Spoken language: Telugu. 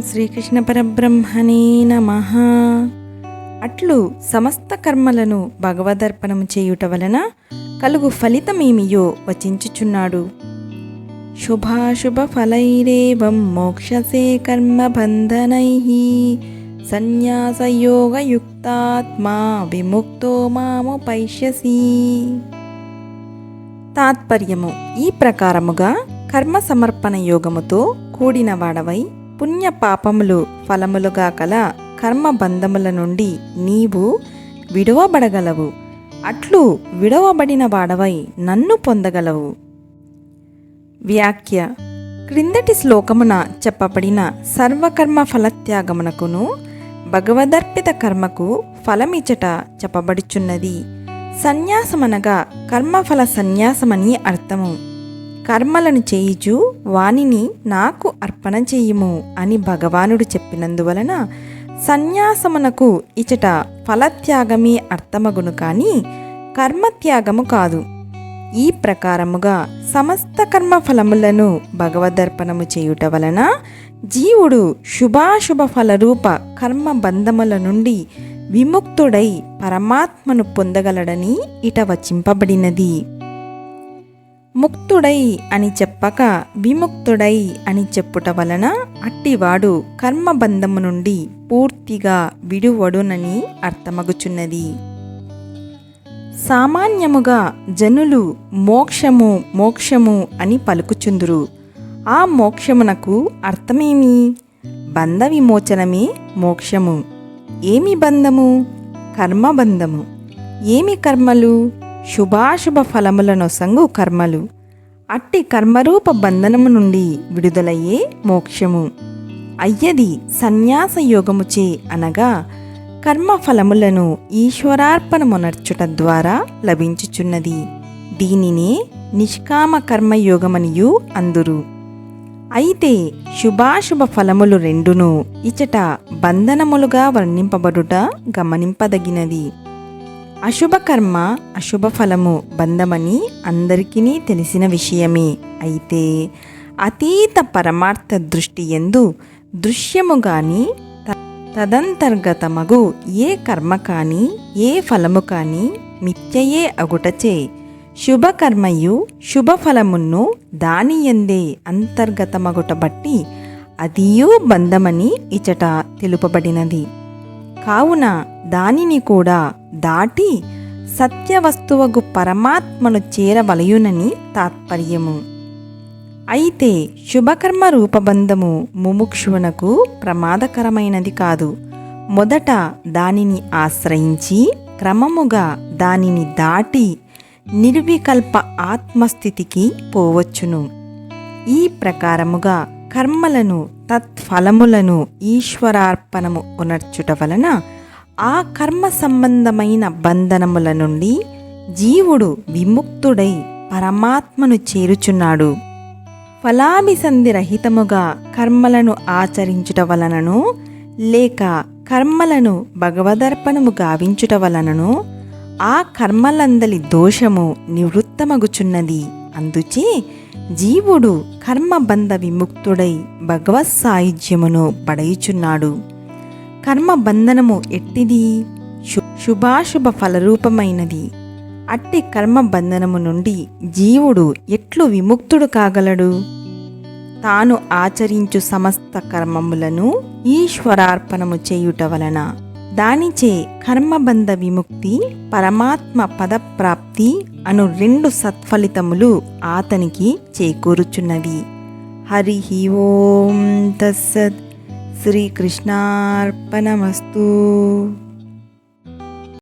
శ్రీకృష్ణ పరబ్రహ్మణే నమః. అట్లు సమస్త కర్మలను భగవదర్పణము చేయుట వలన కలుగు ఫలితమేమియో వచించుచున్నాడు. శుభాశుభ ఫలైరేవం మోక్షసే కర్మ బంధనైః సన్యాసయోగయుక్తాత్మా విముక్తో మాముపైష్యసి. తాత్పర్యము: ఈ ప్రకారముగా కర్మ సమర్పణ యోగముతో కూడిన వాడవై పుణ్య పాపములు ఫలములుగా కల కర్మ బంధముల నుండి నీవు విడువబడగలవు. అట్లు విడవబడిన వాడవై నన్ను పొందగలవు. వ్యాఖ్య: క్రిందటి శ్లోకమున చెప్పబడిన సర్వకర్మ ఫలత్యాగమునకును భగవదర్పిత కర్మకు ఫలమిచ్చట చెప్పబడుచున్నది. సన్యాసమనగా కర్మఫల సన్యాసమని అర్థము. కర్మలను చేయుచు వానిని నాకు అర్పణ చేయుము అని భగవానుడు చెప్పినందువలన సన్యాసమునకు ఇచట ఫలత్యాగమే అర్థమగును కానీ కర్మత్యాగము కాదు. ఈ ప్రకారముగా సమస్త కర్మ ఫలములను భగవదర్పణము చేయుట వలన జీవుడు శుభాశుభ ఫలరూప కర్మ బంధముల నుండి విముక్తుడై పరమాత్మను పొందగలడని ఇట వచింపబడినది. ముక్తుడై అని చెప్పక విముక్తుడై అని చెప్పుట వలన అట్టివాడు కర్మబంధము నుండి పూర్తిగా విడువడునని అర్థమగుచున్నది. సామాన్యముగా జనులు మోక్షము మోక్షము అని పలుకుచుందురు. ఆ మోక్షమునకు అర్థమేమి? బంధ విమోచనమే మోక్షము. ఏమి బంధము? కర్మబంధము. ఏమి కర్మలు? శుభాశుభ ఫలములనొసంగు కర్మలు. అట్టి కర్మరూప బంధనము నుండి విడుదలయ్యే మోక్షము. అయ్యది సన్యాస యోగముచే అనగా కర్మఫలములను ఈశ్వరార్పణమునర్చుట ద్వారా లభించుచున్నది. దీనినే నిష్కామ కర్మయోగమనియు అందురు. అయితే శుభాశుభ ఫలములు రెండును ఇచట బంధనములుగా వర్ణింపబడుట గమనింపదగినది. అశుభకర్మ అశుభ ఫలము బంధమని అందరికీ తెలిసిన విషయమే. అయితే అతీత పరమార్థ దృష్టి యందు దృశ్యము గాని తదంతర్గతమగు ఏ కర్మ కాని ఏ ఫలము కాని మిథ్యయే అగుటచే శుభకర్మయు శుభఫలమును దానియందే అంతర్గతమగుట బట్టి అదియు బంధమని ఇచట తెలుపబడినది. కావున దానిని కూడా దాటి సత్యవస్తువగు పరమాత్మను చేరవలయునని తాత్పర్యము. అయితే శుభకర్మ రూపబంధము ముముక్షువునకు ప్రమాదకరమైనది కాదు. మొదట దానిని ఆశ్రయించి క్రమముగా దానిని దాటి నిర్వికల్ప ఆత్మస్థితికి పోవచ్చును. ఈ ప్రకారముగా కర్మలను తత్ఫలములను ఈశ్వరార్పణము ఉనర్చుట వలన ఆ కర్మ సంబంధమైన బంధనముల నుండి జీవుడు విముక్తుడై పరమాత్మను చేరుచున్నాడు. ఫలాభిసంధి రహితముగా కర్మలను ఆచరించుట వలనను లేక కర్మలను భగవదర్పణము గావించుట వలనను ఆ కర్మలందలి దోషము నివృత్తమగుచున్నది. అందుచే జీవుడు కర్మబంధ విముక్తుడై భగవత్ సాయుధ్యమును పడయుచున్నాడు. కర్మబంధనము ఎట్టిది? శుభాశుభ ఫలరూపమైనది. అట్టి కర్మబంధనము నుండి జీవుడు ఎట్లు విముక్తుడు కాగలడు? తాను ఆచరించు సమస్త కర్మములను ఈశ్వరార్పణము చేయుట వలన. దానిచే కర్మబంధ విముక్తి పరమాత్మ పదప్రాప్తి అను రెండు సత్ఫలితములు ఆతనికి చేకూరుచున్నవి. హరి ఓం తత్సత్. శ్రీకృష్ణార్పణమస్తు.